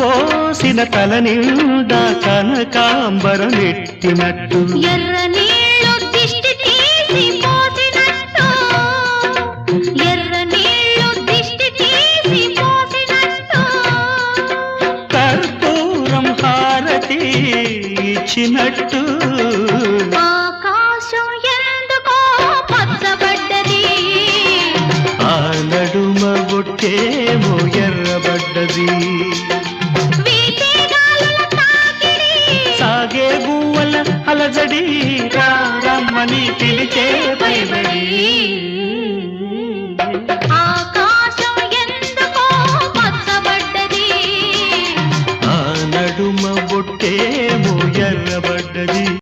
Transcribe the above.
కలబోసిన తల నిండా కనకాంబరమెట్టినట్టు ఎర్ర నీళ్ళు దిష్టి తీసి పోసినట్టు ఎర్ర నీళ్ళు దిష్టి తీసి పోసినట్టు కర్పూరం హారతి ఇచ్చినట్టు ఆకాశం ఎందుకో పచ్చబడ్డది ఆ నడుమ బొట్టేమో ఎర్రబడ్డది వీచే గాలుల తాకిడి సాగే గువ్వల అలజడి రమ్మని పిలిచే